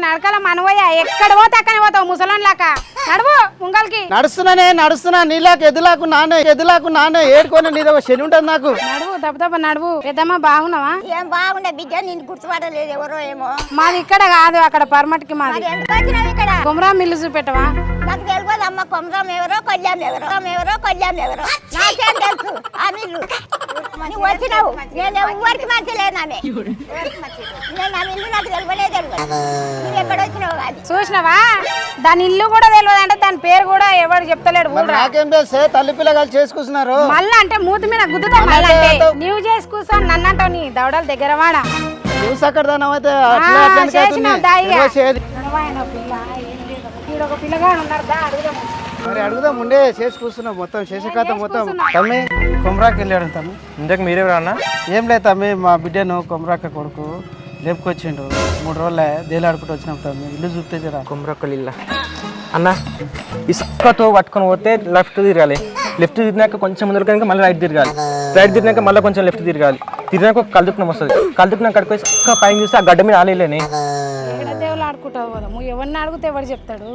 నడకల మనవయ్య ఎక్కడ పోతే అక్కనే పోతావు ముసలోన్ లాక నడువు ముంగల్కి నడుస్తున్నా నీలాకు ఎదులాకు నాన్న ఏడుకొని నీదో శని ఉంటుంది నాకు నడువు దెబ్బ నడువు పెద్దమ్మ బాగున్నావా ఏం బాగుండే బిడ్డ నేను గుర్తుపడలేదు ఎవరో ఏమో మాది ఇక్కడ కాదు అక్కడ పర్మట్కి మాది మరి ఎందుకు వచ్చినావు ఇక్కడ గుమరా మిల్లు చూపెట్టవా నాకు తెలియదు అమ్మ కొమరం ఎవరో కొల్లాం ఎవరో నాకేం తెలుసు ఆ మిల్లు నువ్వు వచ్చినావు నేను ఎవరికి మంచిలేనామే నేను ఆ మిల్లు నాకు తెలియలేదు నువ్వు ఎక్కడ వచ్చినావు కాదు చూసినావా దాని ఇల్లు కూడా తెలియదు అంటే దాని పేరు కూడా ఎవరు చెప్తలేడు నాకేం తెలుసు తల్లి పిల్లగాలు చేసుకుంటున్నారు మళ్ళా అంటే మూతి మీద గుద్దుతా మళ్ళా అంటే నువ్వు చేసి కూర్చొని నన్నంటావు నీ దవడలు దగ్గర వాడా చూసి అక్కడ దానమైతే మరి అడుగుదాం ఉండే చేసి కూర్చున్నాం మొత్తం చేసే కథ మొత్తం తమ్మి కొమరాకి వెళ్ళాడు తమ్మి ఇంతకు మీరెవరు అన్న? ఏం లేదు తమ్మి మా బిడ్డను కొమరాక కొడుకు లేపుకొచ్చిండు 3 రోజులే దేలాడుకుంటూ వచ్చినాం తమ్మి ఇల్లు చూపితే జరా కుమ్రొక్కలు ఇల్లా అన్న ఇసుకతో పట్టుకొని పోతే లెఫ్ట్ తిరగాలి, లెఫ్ట్ తిరిగినాక కొంచెం ముందర కనుక మళ్ళీ రైట్ తిరగాలి, రైట్ తిరిగినాక మళ్ళీ కొంచెం లెఫ్ట్ తిరగాలి, తిరిగినాక ఒక కలుదుకునం వస్తుంది, కలుదుకున్నాక అక్కడికి పోయి ఇసుక పైన చూస్తే ఆ గడ్డ మీద ఆలేలేని దేవుళ్ళు ఆడుకుంటావు పోదాము ఎవరిని అడిగితే ఎవరు చెప్తాడు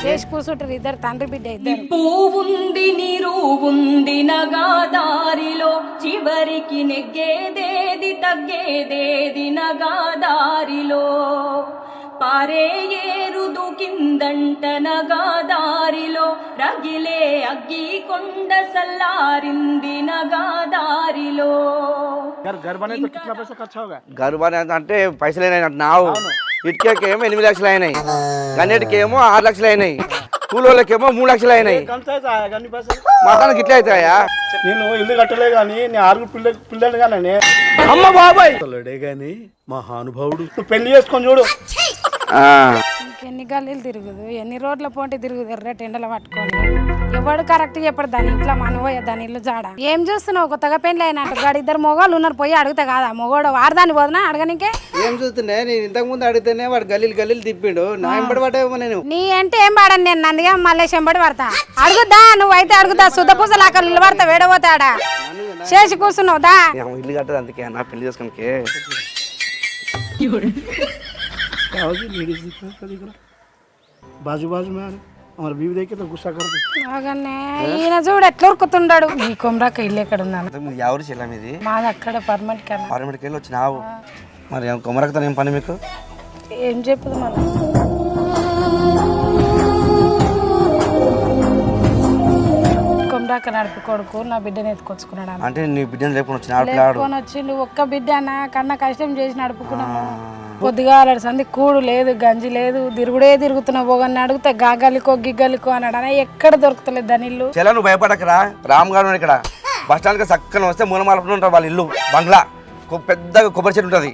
చేసి కూర్చుంటారు ఇద్దరు తండ్రి బిడ్డ ఇద్దరు పువ్వుంది నీరువుంది నగాదారిలో చివరికి నెగ్గేదేది తగ్గేదేది నగాదారిలో పారే ఏరుదు కిందంట నగాదారిలో రగిలే అగ్గి కొండ సల్లారింది నగాదారిలో గర్భాన్ని అంటే పైసలు నావు ఇటుకేమో 8 లక్షలు అయినాయి, గన్నేటికేమో 6 లక్షలు అయినాయి, కూలోళ్ళకేమో 3 లక్షలు అయినాయి. మాకు ఇట్లా అవుతాయా? నేను ఇల్లు కట్టలే కానీ నీ 6 పిల్లలు కానీ అమ్మ బాబాయ్ కానీ మహానుభావుడు పెళ్లి చేసుకొని చూడు. ఇంకెన్ని గల్లీలు తిరుగుదు ఎన్ని రోడ్ల పోంటే తిరుగుదు ఎర్రటి ఎండలు పట్టుకొని ఎవడు కరెక్ట్ చెప్పడు దాని ఇంట్లో మనవయ్య దాని ఇల్లు జాడ ఏం చూస్తున్నావు కొత్తగా పెళ్లి అయినట్టు గాడు ఇద్దరు మొగోళ్ళు ఉన్నారు పోయి అడుగుతా కాదా మొగోడు వాడదాన్ని పోదునా అడగనికే ఏం చూస్తున్నా నేను ఇంతకు ముందు అడిగితేనే వాడు గల్లీలు తిప్పిండు నా ఎంబడి పడేమో నేను నీ అంటే ఏం పాడను నేను నందిగా మళ్ళీ చెంబడి పడతా అడుగుద్దా నువ్వైతే అడుగుతా శుద్ధ పూసలు అక్కడ నిలబడతా వేడబోతాడా చేసి కూర్చున్నావు దా ఇల్లు కట్టదు అందుకే నా పెళ్లి చేసుకోనికే बाजू में हमारे बीवी देखे तो गुस्सा कर ఈయన చూడు ఎట్లా ఉరుకుతుండాడు ఈ కొమరాక ఇల్లు ఎక్కడ ఉన్నాను ఎవరు చెల్లం ఇది మాది అక్కడ పర్మనెంట్ కన్నా పార్లమెంట్కి వెళ్ళి వచ్చినావు మరి కొమరకతో ఏం పని మీకు ఏం చెప్పదు మనం కొమరాక నడిపి కొడుకు నా బిడ్డని ఎత్తుకొచ్చుకున్నాడు అంటే నీ బిడ్డను లేకుండా వచ్చిన వచ్చిండు ఒక్క బిడ్డ అన్న కన్నా కష్టం చేసి నడుపుకున్నాము పొద్దుగాల సంది కూడు లేదు గంజి లేదు తిరుగుతున్నావు పోగని అడిగితే గాగలికో గిగ్గలికో అన్నాడు అన్న ఎక్కడ దొరుకుతలేదు దాని ఇల్లు చెల్ల నువ్వు భయపడకరా రామ్ గారు ఇక్కడ బస్ స్టాండ్ కి చక్కగా వస్తే మూలమాలపడి ఉంటారు వాళ్ళ ఇల్లు బంగ్లా పెద్దగా కొబ్బరి చెట్టు ఉంటుంది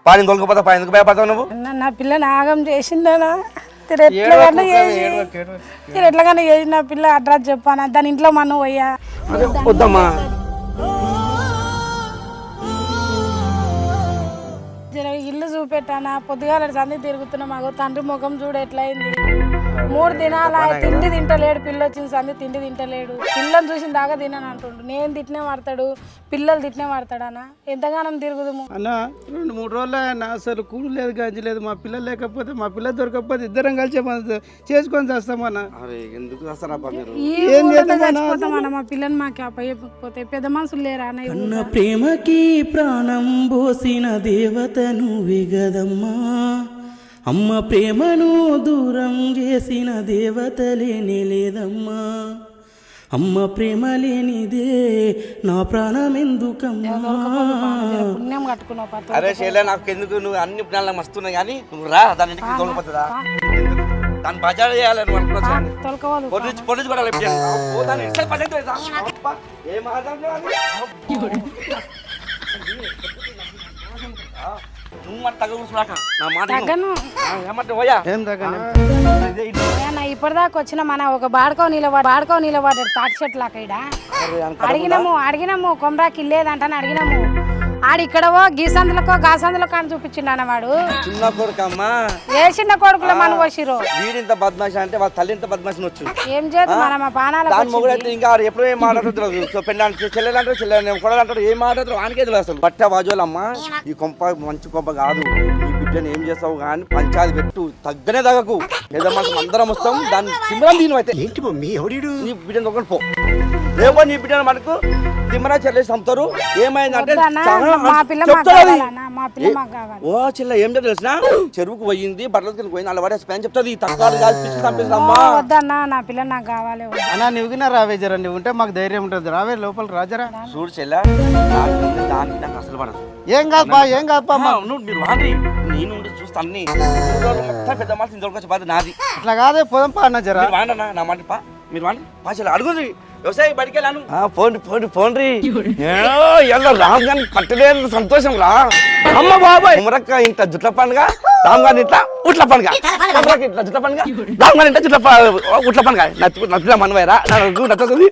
పాని తొలగిపోతా ఎందుకు భయపడతావు నువ్వు నా పిల్లని ఆగం చేసిందనా ఎట్లాగానే చేసి నా పిల్ల అడ్రస్ చెప్పాను దాని ఇంట్లో మనం పోయా వద్దమ్మా ఇల్లు చూపెట్టానా పొద్దుగాల సంది తిరుగుతున్నా మాకు తండ్రి ముఖం చూడు ఎట్లయింది 3 దినాల తిండి తింటలేడు పిల్ల వచ్చిన సంది తిండి తింటలేడు పిల్లని చూసిన దాకా తినని అంటుండు నేను తిట్టినే వాడతాడు పిల్లలు తిట్టినే వాడతాడనా ఎంతగానం తిరుగుదుము అన్న 2-3 రోజులు అసలు కూడు లేదు గంజి లేదు మా పిల్లలు లేకపోతే మా పిల్లలు దొరకకపోతే ఇద్దరం కలిసి చేసుకొని చేస్తామన్నా ఎందుకు చచ్చిపోతామన్నా మా పిల్లని మాకు అప్పకపోతే పెద్ద మనుషులు లేరా అన్న ప్రేమకి ప్రాణం పోసిన దేవత నువ్వే గదమ్మా అమ్మ ప్రేమను దూరం చేసిన దేవత లేనే లేదమ్మా అమ్మ ప్రేమ లేనిదే నా ప్రాణం ఎందుకమ్మా పుణ్యం కట్టుకున్నావు అరే శైల నాకు ఎందుకు నువ్వు అన్ని ప్రాణాలు మస్తున్నాయి కానీ నువ్వు రా దాని ఇంటికి తోలిపోతుందా దాన్ని బజార్ చేయాలని అనుకున్నాను పొలిచి కూడా ఇప్పటిదాకా వచ్చిన మన ఒక బాడుకో నిలబడ్డాడు తాటి చెట్లు అక్కడ అడిగినాము కొమరాకి ఇల్లేదంటే అడిగినాము ఆడు ఇక్కడవో గీసందులకో గాసందులకో అని చూపించిండు అన్నవాడు చిన్న కొడుకు అమ్మా ఏ చిన్న కొడుకులో మనం వచ్చిరో వీడింత బద్మాషి అంటే వాళ్ళ తల్లి ఇంత బద్మాషి వచ్చు ఏం చేద్దాం మన మా పానాలు దాని మొగుడైతే ఇంకా ఎప్పుడో ఏం మాట్లాడుతుంది పెళ్ళి చెల్లెలంటారు చెల్లెలు కొడలంటారు ఏం మాట్లాడతారు వానికే తెలియదు అసలు బట్ట బాజోలమ్మా ఈ కొంప మంచి కొంప కాదు బిడ్డను ఏం చేస్తావు కానీ పంచాయతీ పెట్టు, తగ్గనే తగ్గకు. లేదా మనం అందరం వస్తాం, దాన్ని తిమ్మరం దీని అయితే ఏంటి మమ్మీ ఎవడు నీ బిడ్డను తగ్గని పో. రేపో నీ బిడ్డను మనకు తిమ్మరా చెల్లేసి చంపుతారు. ఏమైందంటే మా పిల్ల మాకు కావాలన్నా, మా పిల్ల మాకు కావాలి. ఓ చెల్ల ఏం తెలిసిన చెరువుకు పోయింది, బట్టలు తిని పోయింది, అలా పడేసి పని చెప్తుంది. తక్కువ కాదు పిచ్చి చంపేస్తామ్మా. వద్దన్నా, నా పిల్ల నాకు కావాలి. అన్న నువ్వుగినా రావే జరా, నువ్వు ఉంటే మాకు ధైర్యం ఉంటుంది. రావే లోపల రాజరా. చూడు చెల్ల, దానికి నాకు అసలు పడదు. ఏం కాదు బా, ఏం కాదు బా. నువ్వు మీరు వాడి నేను ఉండి చూస్తా అన్ని మొత్తం పెద్ద మాట ఇంతవరకు బాధ నాది. అట్లా కాదే పోదాం పా అన్న జరా. మీరు వాడన్నా నా మాట పా, మీరు వాడి పా చెల్ల అడుగుది వ్యవసాయ బడికి వెళ్ళాను. పోండి ఎలా రామ్ గారిని పట్టలే సంతోషం రా. అమ్మ బాబాయ్ ఉమరక్క ఇంత జుట్ల పండుగ, రామ్ గారిని ఇట్లా ఉట్ల పండుగ, ఇట్లా జుట్ల పండుగ, రామ్ గారిని ఇంత ఉట్ల పండుగ. నచ్చుల మనవైరా నచ్చుతుంది.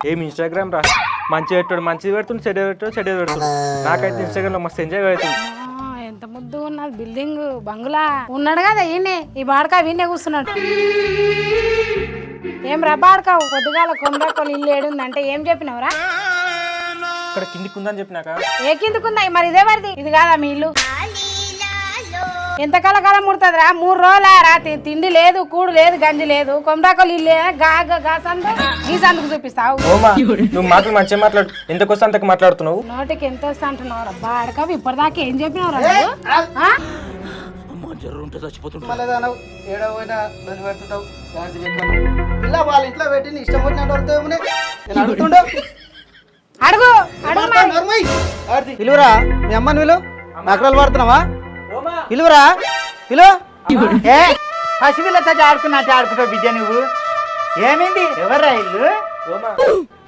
ఏం ఇన్స్టాగ్రామ్ రా, మంచి పెట్టాడు మంచిది పెడుతుంది, చెడు పెట్టాడు చెడు పెడుతుంది. నాకైతే ఇన్స్టాగ్రామ్ లో మస్తు ఎంజాయ్ అవుతుంది. ఎంత ముద్దు ఉన్నది బిల్డింగ్ బంగ్లా. ఉన్నాడు కదా ఈయనే, ఈ బాడకా వీణే కూర్చున్నాడు. ఏం రా బాడకావు, పొద్దుగాల కొమ్మరాకోలు ఇల్లు ఏడుందంటే ఏం చెప్పినవురా? ఇక్కడ కిందికి ఉందని చెప్పినాక ఏ కిందకుందా మరి? ఇదే మరిది ఇది కాదా మీ ఇల్లు? ఎంత కాలం ముడుతుందిరా? 3 రోజులారా తిండి లేదు, కూడు లేదు, గంజి లేదు. కొమ్మరాకోలు ఇల్లు ఈ సందుకు చూపిస్తావు. ఓమా నువ్వు మాటలు మంచిగా మాట్లాడు, ఎంతకు వస్తే అంతకు మాట్లాడుతున్నావు. నోటికి ఎంత వస్తా అంటున్నావు రా బాడకావు? ఇప్పటిదాకా ఏం చెప్పినవురా? పిల్ల వాళ్ళ ఇంట్లో పెట్టి నీ ఇష్టం వచ్చినట్టు వస్తావు. నేను అడుగుతుండో అడుగు అడుగు. పిలువురా మీ అమ్మని విలు. నకరాలు పడుతున్నావా? పిలువురా పిలువు. పసిపిల్లతో ఆడుకున్నట్టు ఆడుకుంటావు బిడ్డ. నువ్వు ఏమైంది? ఎవర్రా ఇల్లు?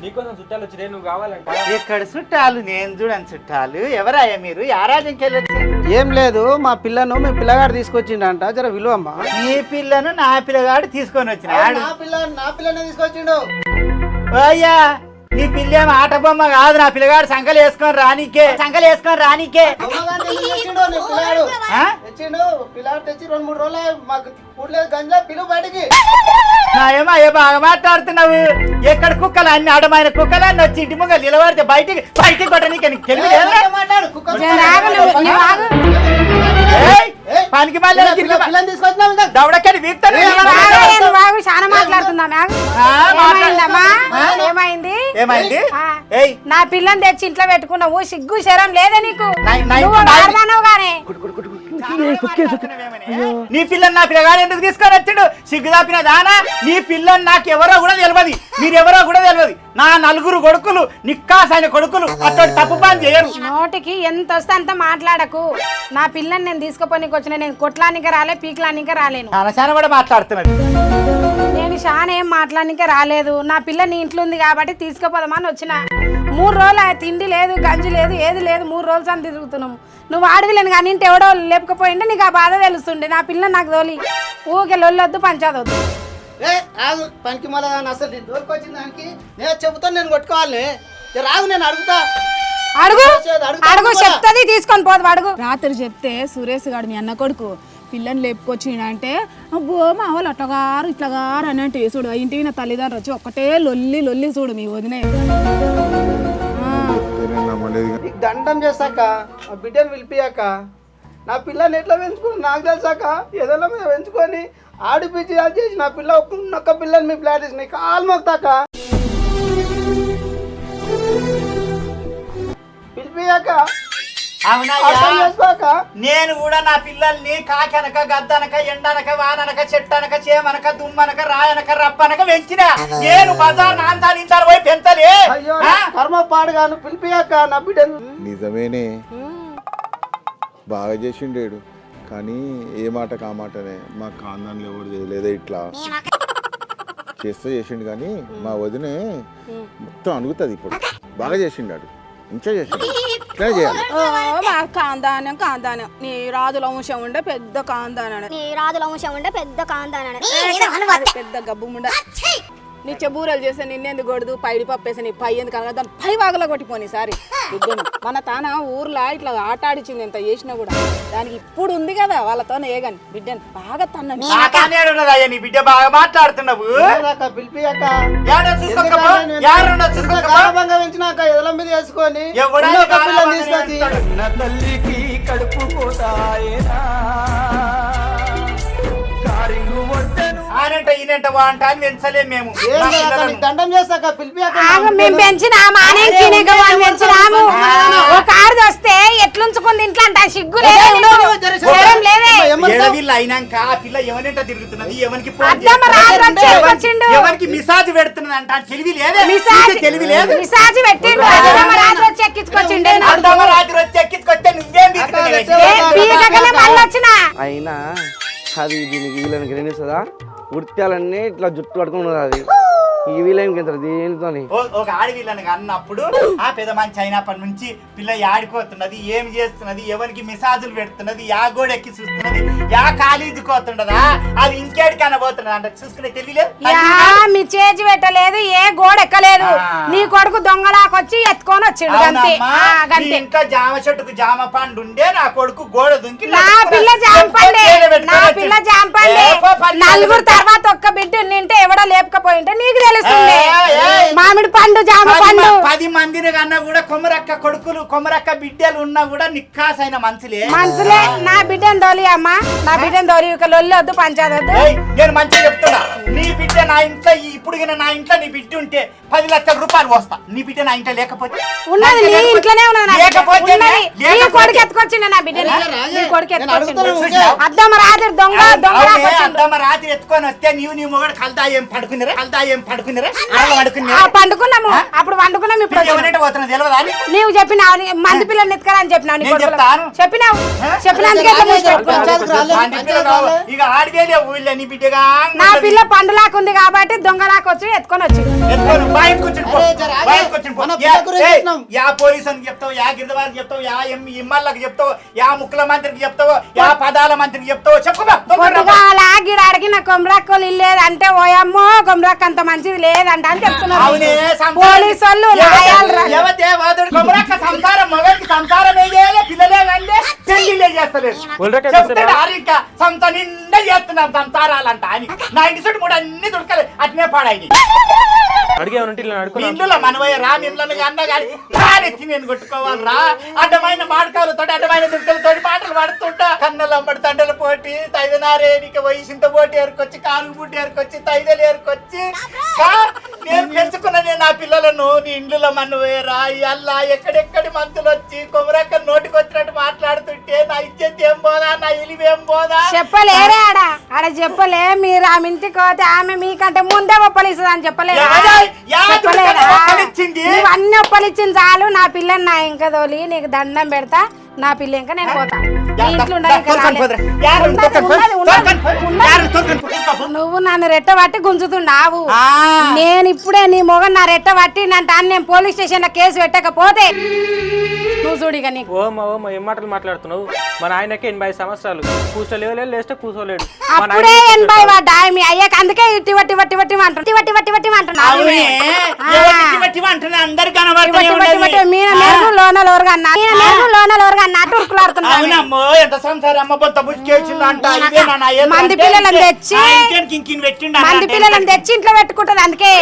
నీకోసం చుట్టాలు వచ్చి నువ్వు కావాలంట. ఎక్కడ చుట్టాలు? నేను చూడని చుట్టాలు. ఎవరాయ్యా మీరు? యారాజంకెళ్ళి వచ్చారు? ఏం లేదు, మా పిల్లను మీ పిల్లగాడు తీసుకొచ్చిండంట. జర విలువ అమ్మా. నీ పిల్లను నా పిల్లగాడు తీసుకొని వచ్చిన. నా పిల్లనే తీసుకొచ్చిండు. అయ్యా నీ పిల్లేమో ఆట బొమ్మ కాదు. నా పిల్లగాడు సంకలు వేసుకొని రానికే. పిల్లాడు తెచ్చి 2-3 రోజులు మాకు కూడలేదు గంజా. పిలువు బయటికి. ఏమో ఏ బాగా మాట్లాడుతున్నావు. ఎక్కడ కుక్కలు అన్ని అడమైన కుక్కలు అన్ని వచ్చి ఇంటి ముంగ నిలబడితే బయటికి కొట్ట నీకు పనికి మళ్ళీ దవడక్కడి వీక్తాను. చాలా మాట్లాడుతున్నా. ఏమైంది? నా పిల్లని తెచ్చి ఇంట్లో పెట్టుకున్నావు. సిగ్గు శరం లేదా నీకు? నీ పిల్లని నా పిల్లగాడు ఎందుకు తీసుకొని వచ్చిండు? సిగ్గు తప్పిన దానా? నీ పిల్లని నాకు ఎవరో కూడా తెలియదు, మీరెవరో కూడా తెలియదు. నా 4 కొడుకులు నిక్కాసైన కొడుకులు అటువంటి తప్పు పని చేయరు. నోటికి ఎంత వస్తే అంత మాట్లాడకు. నా పిల్లని నేను తీసుకుపోనికి వచ్చిన. నేను కొట్లానిక రాలే, పీక్లానిక రాలేను. చాలా కూడా మాట్లాడుతున్నాడు. నేను చాలా ఏం మాట్లాడనికే రాలేదు. నా పిల్ల నీ ఇంట్లో ఉంది కాబట్టి తీసుకుపోదామని వచ్చిన. 3 రోజులు తిండి లేదు, గంజి లేదు, ఏది లేదు. 3 రోజులు అని తిరుగుతున్నాము. నువ్వు ఆడవిలేను కానీ ఇంటి ఎవడో లేకపోయింటే నీకు ఆ బాధ తెలుస్తుండే. నా పిల్ల నాకు తోలి ఊకే లొల్లొద్దు, పంచాదొద్దు. పనికి మళ్ళీ అసలు నేను దొరికొచ్చిన దానికి నేను చెబుతాను. నేను కొట్టుకోవాలి. రాగు, నేను అడుగుతా. అడుగు చెప్తుంది, తీసుకొని పోదు. అడుగు. రాత్రి చెప్తే సురేష్ గారు మీ అన్న కొడుకు పిల్లని లేపుకొచ్చిండంటే అబ్బో మా వాళ్ళు అట్లగారు ఇట్లగారు అని అంటే చూడు. ఇంటికి నా తల్లిదండ్రులు వచ్చి ఒక్కటే లొల్లి చూడు మీ వదినే. దండం చేశాక ఆ బిడ్డను పిలిపియాక నా పిల్లని ఎట్లా పెంచుకుని నాకు తెలుసాక ఏదైనా మీద పెంచుకొని ఆడిపించి అది చేసి నా పిల్ల ఒక్క పిల్లని మీ ప్లాట్ చేసి నీకు కాలు మొక్తాక పిలిపియాక నేను కూడా నా పిల్లల్ని కాకనక, గద్దనక, ఎండనక, వాననక, చెట్టనక, చేమనక, దుమ్మనక, రాయనక, రప్పనక పెంచిన. నేను బజార్ నాంతాలు పోయి పెంచలే. కర్మ పాడుగాను. పిలిపియాక నా బిడ్డను. నిజమేనే బాగా చేసిండేడు, కానీ ఏ మాట కా మాటనే. మా కాందాన్లు ఎవరు చేయలేదే ఇట్లా చేస్తే చేసిండు. కానీ మా వదినే మొత్తం అడుగుతుంది. ఇప్పుడు బాగా చేసిండాడు, ఇంకా చేసిండు. ఇట్లా చేయాలి. కాందానం నీ రాజుల వంశం ఉండే పెద్ద కాందాన. నీ రాజుల వంశం ఉండే పెద్ద కాందాన. పెద్ద గబ్బు ఉండే. నిత్య బూరలు చేస్తే నిన్నెందుకు కొడదు పైడి పప్పు వేసి నీ పై ఎందుకు అనగా దాన్ని పై వాగలో కొట్టిపోని సారి బిడ్డని మన తాన ఊర్లో ఇట్లా ఆట ఆడిచింది ఎంత చేసినా కూడా దానికి ఇప్పుడు ఉంది కదా వాళ్ళతో ఏగని బిడ్డని బాగా తన్నండి నాకానేడున్నదయ్యా నీ బిడ్డ బాగా మాట్లాడుతున్నావు పిలిపియాక ఏడో చూసుకోకపో, యారున్నో చూసుకోకపో. గారాబంగా పెంచినాక ఎదల మీద వేసుకొని ఎవడా ఉన్న ఒక పిల్లని గారాబంగా తీసుకొచ్చి పెంచుతాడు? తల్లికి కడుపు పోతాయేనా కారింగు వడ్డను ఆనంట ఈనంట వా అంట అని పెంచలేం మేము ఏం మా లేదక్క, పిల్లలను. నీకు దండం చేస్తాక పిలిపియాక మేము పెంచినాము ఆనే తినేక వాళ్ళు పెంచినాము ఒక ఆడది వస్తే ఎట్లుంచుకుంది ఇంట్లో అంట సిగ్గు లేదు శరం లేదే ఏడవీళ్ళు అయినాక ఆ పిల్ల ఎవరింట తిరుగుతున్నది ఎవరికి ఫోన్ అద్దమ్మ రాత్రి వచ్చి వచ్చిండు. ఎవరికి మిసాజ్ పెడుతున్నది అంట తెలివి లేదే మిసాజ్ నీకు తెలివి లేదు మిసాజ్ పెట్టిండు అద్దమ్మ రాత్రి వచ్చి ఎక్కించుకొచ్చిండే అర్ధమ రాత్రి వచ్చి ఎక్కించుకొస్తే నువ్వేం పీకకనే మళ్ళీ వచ్చిన అయినా అది దీనికి వీళ్ళకి రెండిస్తుందా ఉడిత్యాలన్నీ ఇట్లా జుట్టు పట్టుకున్నది అది ఈ వీళ్ళకి ఎంత దీనితోని ఒక ఆడవిళ్ళని అన్నప్పుడు ఆ పెద్ద మంచి అయినప్పటి నుంచి పిల్ల ఆడిపోతున్నది ఏం చేస్తున్నది ఎవరికి మిసాజులు పెడుతున్నది యా గోడ ఎక్కి చూస్తున్నది యా కాలేజీకి పోతున్నదా అది ఇంకేడికన్నా పోతున్నది అంటే చూసుకునే తెలియలేదు మీ చేసి పెట్టలేదు ఏ గోడ ఎక్కలేదు నీ కొడుకు దొంగలాకొచ్చి ఎత్తుకొని వచ్చిండు గంతే నీ ఇంట్లో జామ చెట్టుకు జామ పండు ఉండే నా కొడుకు గోడ దుంకి నా పిల్ల జాంపండే నా పిల్ల జాంపండే నలుగురు తర్వాత ఒక్క బిడ్డ నింటే ఎవడో లేపకపోయింటే నీకు తెలుస్తుంది మామిడి పండు జామ పండు 10 మందిని కన్నా కూడా కొమరక్క కొడుకులు కొమరక్క బిడ్డలు ఉన్నా కూడా నిక్కాసైన మనుషులే మనసులే నా బిడ్డను తోలి అమ్మా నా బిడ్డను తోలి ఇక లొల్లి వద్దు పంచాదొద్దు నేను మంచిగా చెప్తున్నా నీ బిడ్డ నా ఇంట్లో ఇప్పుడు నా ఇంట్లో నీ బిడ్డ ఉంటే 10 లక్షల రూపాయలు వస్తా నీ బిడ్డ నా ఇంట్లో లేకపోతే ఉన్నది నీ ఇంట్లోనే ఉన్నది లేకపోతే నీ కొడుకు ఎత్తుకొచ్చిండు నా బిడ్డని నీ కొడుకు ఎత్తుకొచ్చిండు అద్దమ్మ రాత్రి దొంగ అద్దమ్మ రాత్రి ఎత్తుకొని వస్తే నీ మొగడు కలదా ఏం పడుకున్నారా పండుకున్నాము అప్పుడు వండుకున్నాము ఇప్పుడు ఎవరంటే పోతున్నా తెలియదా నీవు చెప్పినావు మంది పిల్లల్ని ఎత్తుకరని చెప్పినావు చెప్పినావు చెప్పినందుకే ఇక ఆడిపోయలే ఊళ్ళో నీ బిడ్డగా నా పిల్ల పండులాకుంది కాబట్టి దొంగలాకొచ్చి ఎత్తుకొని వచ్చి యా పోలీసు అని చెప్తావు యా గిరిజవారికి చెప్తావు యా ఇమ్మళ్ళకి చెప్తావు యా ముక్కుల మంత్రికి చెప్తావు యా పదాల మంత్రికి చెప్తావు పొద్దుగాల గిడ అడిగిన కొమరక్కలు ఇల్లేదు అంటే ఓయమ్మో కొమరక్క అంత మంచిది లేదంట అని చెప్తున్నారు పోలీసు వాళ్ళు కొమరక్క సంసారం మగడికి సంసారం వేయాలి పిల్లలే కంటే పెళ్లిలే చేస్తలేదు ఇంకా సంత నిండా చేస్తున్నారు సంసారాలంట అని నా ఇంటి చుట్టూ కూడా అన్ని దొరకలేదు అట్నే పాడాయి ఇంట్లో మనవయ్య రా మిమ్మల్ని అన్న కానీ రానెత్తి నేను కొట్టుకోవాలి రా అడ్డమైన మాడకాలతో అడ్డమైన దుర్కలతో పాటలు పాడుతుంటా కన్నెలమ్మడి తండ్రుల పోటీ తైదనారేనికి వయసుంత పోటీ ఏరుకొచ్చి కాలు బుడ్డి ఏరుకొచ్చి తైదలు ఏరుకొచ్చి నేను పెంచుకున్నదే నా పిల్లలను నీ ఇండ్లలో మనవయ్యరా అల్లా ఎక్కడెక్కడి మంతులు వచ్చి కొమరక్క నోటికి వచ్చినట్టు మాట్లాడుతుంటే నా ఇచ్చేది ఏం పోదా నా ఇలివి ఏం పోదా చెప్పలేరే ఆడ చెప్పలే మీరు ఆమె ఇంటికి పోతే ఆమె మీకంటే ముందే ఒప్పలిస్తుంది అని చెప్పలేదు అన్ని ఒప్పలిచ్చింది చాలు నా పిల్లని నా ఇంకా తోలి నీకు దండం పెడతా నా పిల్ల ఇంకా నేను పోతా నువ్వు నన్ను రెట్టబట్టి గుంజుతుండావు నేను ఇప్పుడే నీ మొగన్ నా రెట్టబట్టి నేను పోలీస్ స్టేషన్ లో కేసు పెట్టకపోతే నువ్వు చూడిగా నీకు ఓమా ఏం మాటలు మాట్లాడుతున్నావు మన ఆయనకి 80 సంవత్సరాలు కూర్చోలేవు లేస్తే కూర్చోలేడు అప్పుడే 80 పడ్డా మీ అయ్యాక అందుకే ఇట్టి వట్టి ఎంత సంసారం అమ్మ బొత్త బుచ్చేసింది అంట మంది పిల్లలను తెచ్చి ఇంట్లో పెట్టుకుంటది అందుకే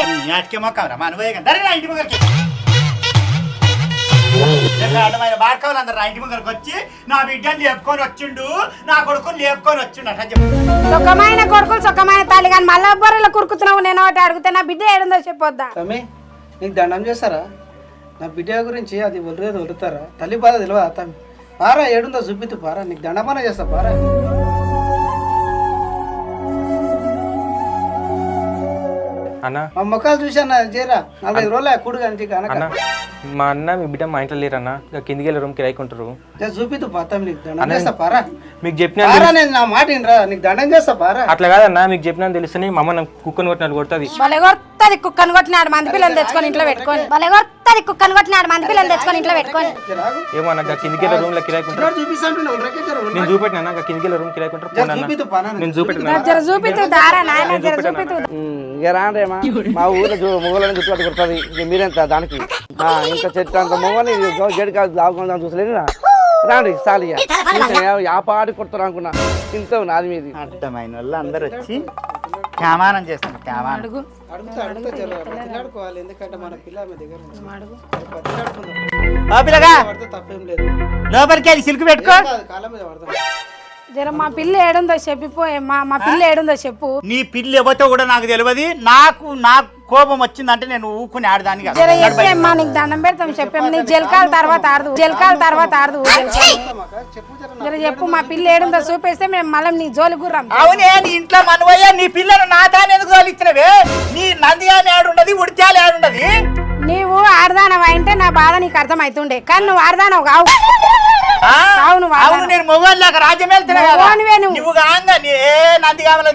బాడకావాలందరూ ఇంటి ముందరికి వచ్చి నా బిడ్డని లేపుకొని వచ్చిండు నా కొడుకుని లేపుకొని వచ్చిండు అట్లా చెప్పు సుఖమైన కొడుకులు సుఖమైన తల్లి కానీ మళ్ళీ బొర్రెలు కురుకుతున్నావు నేను ఒకటి అడిగితే నా బిడ్డ ఏడుందో చెప్పొద్దా నీకు దండం చేస్తారా నా బిడ్డ గురించి అది వదులుతారా తల్లి బాధ తెలియదా తమ్మి పారా ఏడుందో చూపితు పారా నీకు దండపాన చేస్తా పారా అన్న మా మొక్కలు చూసాను చేరా 45 రోజులు కూడు కానీ అన్న మా అన్న మీ బిడ్డ మా ఇంట్లో లేరన్న కిందికి వెళ్ళి రూమ్ కిరాయికి ఉంటారు చూపితు పాతం నీకు దండం చేస్తా పారా మీకు చెప్పిన నేను నా మాట వినరా నీకు దండం చేస్తా పారా అట్లా కాదన్నా మీకు చెప్పినా తెలుసు మా అమ్మ కుక్కను కొట్టినట్టు కొడుతుంది కొడుతుంది కుక్కను కొట్టినాడు మంది పిల్లలు తెచ్చుకొని ఇంట్లో పెట్టుకొని కొడుతుంది కుక్కను కొట్టినాడు మంది పిల్లలు తెచ్చుకొని ఇంట్లో పెట్టుకొని ఏమో నాకు కిందికి వెళ్ళి రూమ్ లో కిరాయికి ఉంటారు నేను చూపెట్టినా కిందికి వెళ్ళి రూమ్ కిరాయికి ఉంటారు నేను చూపెట్టినా చూపితు దారా చూపితు ఇక రాండ్రేమా మా ఊర్లో మొగలని చుట్టుపట్టు కొడుతుంది ఇక మీరెంత దానికి ఇంత చెట్టు అంత మొగని గేడి కాదు దాగుకుందాం చూసలేదు రాండి చాలు ఇక పాడి కొడతారు అనుకున్నా తింటావు నాది మీది అర్థమైన వాళ్ళు అందరు వచ్చి క్షమానం చేస్తాను క్షమానం అడుగుతా బతిలాడుకోవాలి, ఎందుకంటే మన పిల్ల మీ దగ్గర పిల్లగా పడితే తప్పేం లేదు. లోపలికి వెళ్ళి సిల్క్ పెట్టుకో. కాలం మీద పడతాం. జర మా పిల్ల ఏడుందో చెప్పిపోయే, మా పిల్ల ఏడుందో చెప్పు. నీ పిల్లి ఎవతో కూడా నాకు తెలియదు. నాకు కోపం వచ్చిందంటే నేను ఊకుని ఆడదాని కాదు. జర చెప్పేమ్మా, నీకు దండం పెడతాం చెప్పాము. నీకు జలకాల తర్వాత ఆడదు జర చెప్పు, మా పిల్ల ఏడుందో చూపేస్తే మేము మళ్ళీ నీ జోలి గుర్రం. అవునే, నీ ఇంట్లో మనవయ్య నీ పిల్లను నా తాను ఎందుకు తోలిచ్చినవే? నీ నందిగాని ఆడుండది, ఉడిచాలి ఆడుండది. నీవు ఆడదానవు అంటే నా బాధ నీకు అర్థం అవుతుండే, కానీ నువ్వు ఆడదానవు కావు. అవును, నేను మొగోళ్ళకి రాజ్యం వెళ్తున్నా కదా. నువ్వు కాంగా ఏ నందిగామల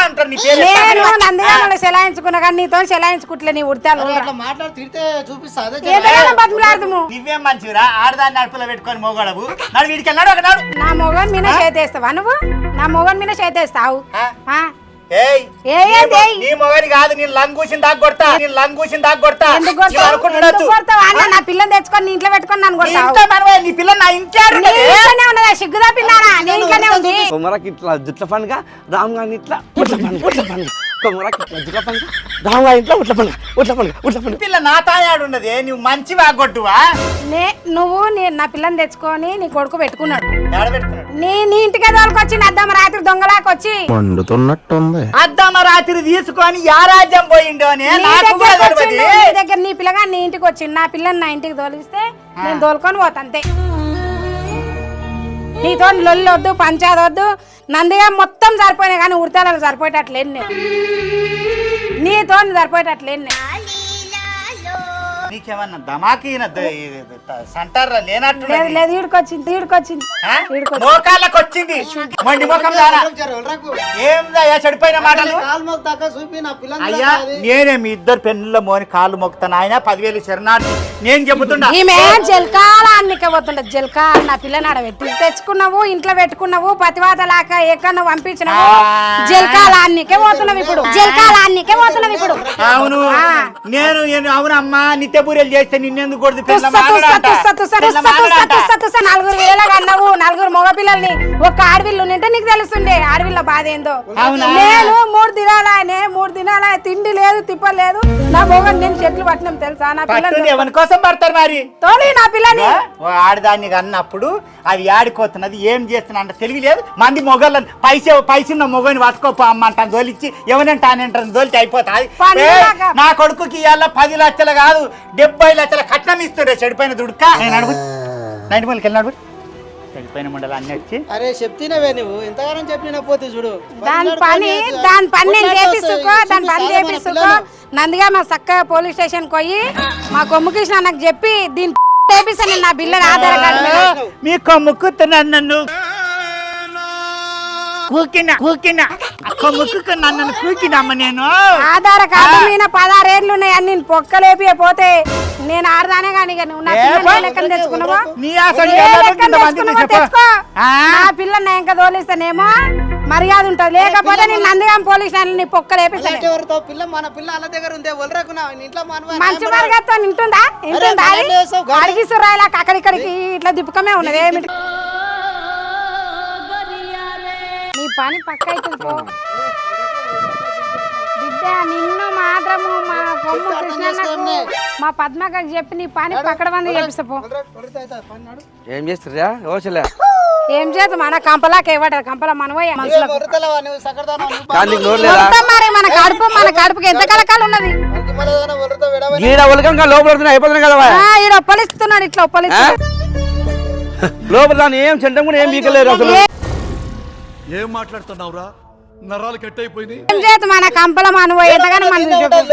అంటారు నీ పేరు. నేను నందిగామలో చెలాయించుకున్నా కానీ నీతో చెలాయించుకుంటలే. నీ ఉడతాను మాట్లాడి తిడితే చూపిస్తా. బతుకులాడము. నువ్వేం మంచివిరా, ఆడదాన్ని అడుపులో పెట్టుకొని మొగడవు. నాడు వీడికి వెళ్ళాడు ఒక నాడు నా మొగన్ మీద చేతేస్తావా నువ్వు? నా మొగన్ మీద చేతేస్తావు. నీ మొగని కాదు, నేను లంగూసిన దాకా కొడతా. నా పిల్లని తెచ్చుకొని నీ ఇంట్లో పెట్టుకొని నన్ను నీ పిల్ల నా ఇంట్లోనే ఉన్నదా? సిగ్గుదా పిల్లానా? నీ ఇంట్లోనే ఉంది. కొమ్మరకి ఇట్లా జుట్ల పండుగ, రామ్ గారిని ఇట్లా ఉట్ల పండుగ కొమ్మరకి ఇట్లా జుట్ల పండుగ, రామ్ గారి ఇంట్లో ఉట్ల పండుగ పిల్ల నా తాయాడు ఉన్నది. నువ్వు మంచి వాగొట్టువా? నువ్వు నా పిల్లని తెచ్చుకొని నీ కొడుకు పెట్టుకున్నాడు. పెట్టుకున్నాడు నీ ఇంటికే దొరకొచ్చి అద్దమ్మ రాత్రి దొంగలాకొచ్చి మండుతున్నట్టుంది. అద్దమ్మ రాత్రి తీసుకొని యా రాజ్యం పోయిండో దగ్గర నీ పిల్లగా నీ ఇంటికి వచ్చింది. నా పిల్లని నా ఇంటికి తోలిస్తే నేను తోలుకొని పోతా అంతే. నీతో లొల్లి వద్దు, పంచాయతీ వద్దు. నందిగా మొత్తం సరిపోయినాయి కానీ ఉడతాలకు సరిపోయేటట్లేను నేను. నీతో సరిపోయేటట్లేను నేను. నీకేమన్నా దమాకి సెంటర్ లేనట్టు లేదు. ఈడుకొచ్చింది మోకాళ్ళకి వచ్చింది. మండి ముఖం ఏందయ్యా చెడిపోయిన మాటలు? అయ్యా నేనే మీ ఇద్దరు పెన్నుల మోని కాళ్ళు మొక్కుతాను. ఆయన 10,000 శరణార్థి నేను చెబుతున్నా. జలకాల అన్నికే పోతుండ జలకాల. నా పిల్లని ఆడబెట్టి తెచ్చుకున్నావు, ఇంట్లో పెట్టుకున్నావు, పతివాత లాక ఎక్కడన్నా పంపించినావు. జలకాల అన్నికే పోతున్నావు ఇప్పుడు. అవును అవునమ్మా, నిత్య పూరీలు చేస్తే నిన్నెందుకు కొడుతు? 4,000 అన్నావు. 4 మగ పిల్లల్ని ఒక ఆడవిల్లు ఉంటే నీకు తెలుస్తుండే ఆడవిల్ల బాధ ఏందో. నేను 3 దినాల తిండి లేదు, తిప్పలేదు. నా మొగని నేను చెట్లు పట్టినాం తెలుసా? నా పిల్లలు ఎవరి కోసం పడతారు మరి? తోలి నా పిల్లని ఆడదాన్ని అన్నప్పుడు అది ఆడుకోతున్నది, ఏం చేస్తున్నా అంటే తెలివి లేదు. మంది మొగళ్ళని పైసున్న మొగని పట్టుకోపో అమ్మంటాను తోలిచ్చి ఎవరంటే ఆనంటాను తోలిచి అయిపోతాయి. నా కొడుకుకి ఇవాళ 10 లక్షలు కాదు 70 లక్షల కట్నం ఇస్తుండే చెడిపోయిన దుడుక. నేను అడుగు 90 మందికి వెళ్ళినాడు చెడిపోయిన మండలి అన్ని వచ్చి. అరే చెప్తీనవే నువ్వు ఎంతగానో చెప్పినా పోతే చూడు. దాని పని నేను చేపిస్తుకో. నందిగా మా చక్కగా పోలీస్ స్టేషన్ పోయి మా కొమ్ముకృష్ణ నాకు చెప్పి దీన్ని చేపిస్తాను. నా బిల్లని ఆధార్ కార్డు మీ కొమ్ముకుతున్నాను నన్ను కూకినమ్మ. నేను ఆధార్ కార్డు మీద 16 ఏళ్ళు ఉన్నాయి. అన్ని పొక్కలేపి పోతే నేను ఆడదానే కానీ నువ్వు నా లెక్కలు తెచ్చుకున్నావా? తెచ్చుకో. నా పిల్లని నేను ఇంకా తోలిస్తానేమో మర్యాద ఉంటుంది. లేకపోతే నేను నందిగాం పోలీస్ నీ పొక్కలేపిస్తాను. మన పిల్ల అలా దగ్గర ఉందే మంచి మర్యాదతో ఇంటుందా అడిగిస్తురా అక్కడిక్కడికి ఇట్లా దిప్పుకమే ఉన్నది. ఏమిటి నీ పని పక్క అవుతుంది పో బిడ్డ. నిన్ను మాత్రము మా కొమ్ము కృష్ణన్నకు మా పద్మకకు చెప్పి నీ పని పక్కడ మంది చేపిస్తా పో. ఏం చేస్తురా? ఓచలే ఏం చేద్దాం మన కంపలాకి ఇవ్వడారు. కంపల మనవయ్య మరి మన కడుపుకి ఎంత కలకాలు ఉన్నది. లోపల అయిపోతున్నాయి కదా ఈడ ఒప్పలిస్తున్నాడు. ఇట్లా ఒప్పలిస్తున్నాడు లోపల దాన్ని ఏం చెంటం కూడా ఏం బీకలేరు అసలు. ఏం మాట్లాడుతున్నావురా? నరాలు కట్ అయిపోయింది. మన కంపల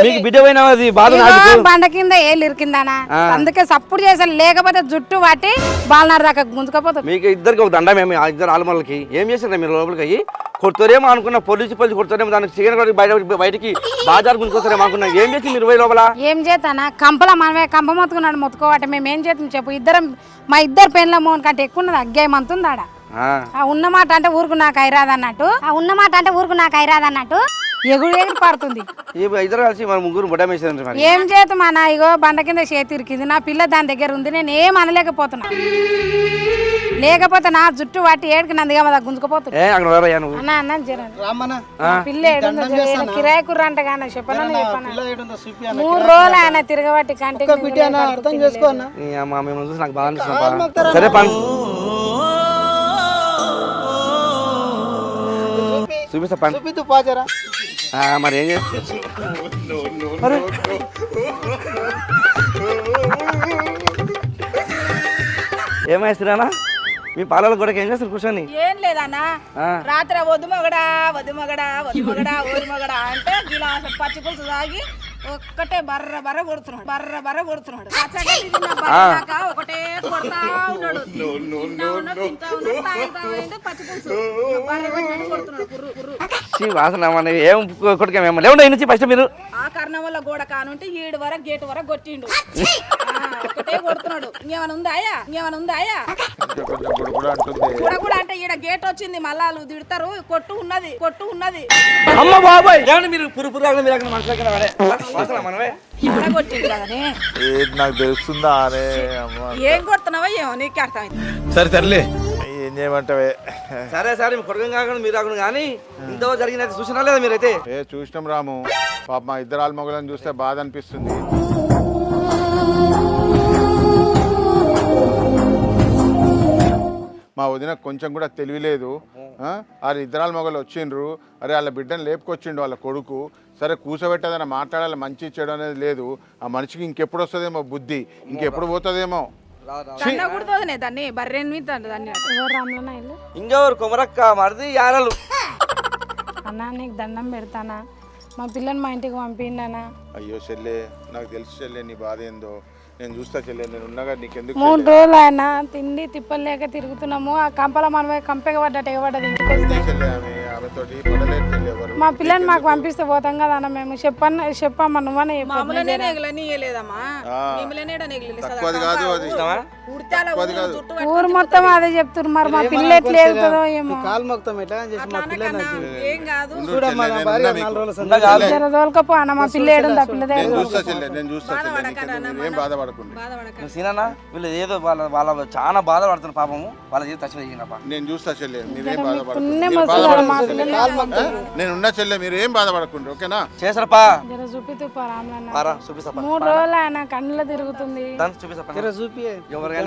మీకు బిడ్డ పోయినా బండ కింద ఏళ్ళు ఇరికిందానా? అందుకే సప్పుడు చేసాను. లేకపోతే జుట్టు పట్టి బాలనాడు దాకా గుంజుకపోతుంది. మీకు ఇద్దరికి ఒక దండ. మేము ఇద్దరు ఆలమల్లకి ఏం చేశారు మీరు? లోపలికి అయ్యి కొడతారేమో అనుకున్న, పోలీసు కొడతారేమో, దానికి చికెన్ బయటికి బాజారు గుంజుకొస్తారేమో అనుకున్నా. ఏం చేసి మీరు పోయి లోపల? ఏం చేస్తానా? కంపల మనమే కంప మొత్తుకున్నాడు మొత్తుకోవట. మేము ఏం చేస్తాం చెప్పు? మా ఇద్దరు పెళ్ళ మోన్ కంటే ఎక్కువ ఉన్నది. అగ్గాయి మంతుందాడ ఆ ఉన్నమాట అంటే ఊరుకు నాకు ఐరాదన్నట్టు ఎగుడు ఎగుడు పడుతుంది. ఇద్దరు కలిసి మన ముగ్గురు బొడ్డ వేసేదండి మరి. ఏం చేద్దాం అన్న, ఇగో బండ కింద చేతి ఇరికింది, నా పిల్ల దాని దగ్గర ఉంది, నేను ఏం అనలేకపోతున్నా. లేకపోతే నా జుట్టు వాటి ఏడికి నందిగా మా గుంజుకుపోతుంది. అన్న అన్న పిల్ల ఏడుందో కిరాయి కుర్ర అంటే కానీ చెప్పను 3 రోజులు ఆయన తిరగబట్టి కంటే అర్థం చేసుకో అన్న. నాకు బాగా అనిపిస్తుంది. సరే పని చూపిస్తా పని చూపిద్దు పాచరా. మరి ఏం చేస్తా ఏమైనా మీ పాలలో కూడా ఏం చేస్తారు కూర్చొని? ఏం లేదన్నా, రాత్రి వద్దు మగడా ఊరి మగడా అంటే గిలాస పచ్చి పులుసు తాగి ఒక్కటే బర్ర కొడుతున్నాడు ఒకటే కొడతా ఉన్నాడు. పచ్చి పులుసు కొడుతున్నాడు కుర్రు. వాసన ఏం కొడుకేమో లేవు నుంచి ఫస్ట్ మీరు ఆ కారణం వల్ల గోడ కానుంటే 7 వరకు గేటు వరకు కొట్టిండు. ఒకటే కొడుతున్నాడు. ఇంకేమైనా ఉందాయా కూడా అంటే ఈడ గేట్ వచ్చింది, మళ్ళా తిడతారు. కొట్టు ఉన్నది అమ్మ బాబాయ్ మీరు పురుపురు మనమే కొట్టిండు కదనే. నాకు తెలుస్తుందా అనే ఏం కొడుతున్నావో ఏమో నీకు అర్థమైంది. సరే తరలే ఏం చేయమంటావే. సరే కొడుకు కాకుండా మీరు కాకుండా కానీ ఇంత జరిగినది చూసినా లేదా మీరైతే? చూసినాం రాము, పాప మా ఇద్దరు ఆల్మొగలను చూస్తే బాధ అనిపిస్తుంది. మా వదిన కొంచెం కూడా తెలివిలేదు. వాళ్ళు ఇద్దరాల మొగలు వచ్చిండ్రు, అరే వాళ్ళ బిడ్డను లేపుకొచ్చిండు వాళ్ళ కొడుకు. సరే కూర్చోబెట్టేదన్న మాట్లాడాలి, మంచి చెడు అనేది లేదు. ఆ మనిషికి ఇంకెప్పుడు వస్తుందేమో బుద్ధి, ఇంకెప్పుడు పోతుందేమో. దాన్ని బర్రెని దాన్ని ఇంకెవరు కొమరక్క మరిది యారలు. అన్నా నీకు దండం పెడతానా, మా పిల్లని మా ఇంటికి పంపిండనా. అయ్యో చెల్లె, నాకు తెలుసు చెల్లె నీ బాధ ఏందో. నేను చూస్తా చెల్లె, నేను ఉన్నాగా నీకెందుకు. 3 రోజులు ఆయన తిండి తిప్పలు లేక తిరుగుతున్నాము. ఆ కంపల మనమే కంపెగా పడ్డట్టు ఎగబడ్డది ఇంటికి వస్తే. మా పిల్లని మాకు పంపిస్తే పోతాం కదా అన్న. మేము చెప్పమ్మా నువ్వనే ఊరు మొత్తం అదే చెప్తున్నారు. మరి మా పిల్ల ఎట్లా వెళ్తుందో ఏమో. కాలు మొత్తం ఎట్లా ఏం కాదు తోలుకపో అన్న, మా పిల్ల ఏడుంది, ఆ పిల్ల సీనన్నా వీళ్ళు ఏదో వాళ్ళ చాలా బాధపడుతున్నారు పాపము. వాళ్ళ నేను చూస్తా చెల్లె, మీరేం బాధపడకండి. నేను ఉన్నా చెల్లె, మీరు ఏం బాధపడకండి. ఓకేనా చేసారపా చూపిస్తూ 3 రోజులు ఆయన కళ్ళలో తిరుగుతుంది. చూపిస్తా ఎవరికైనా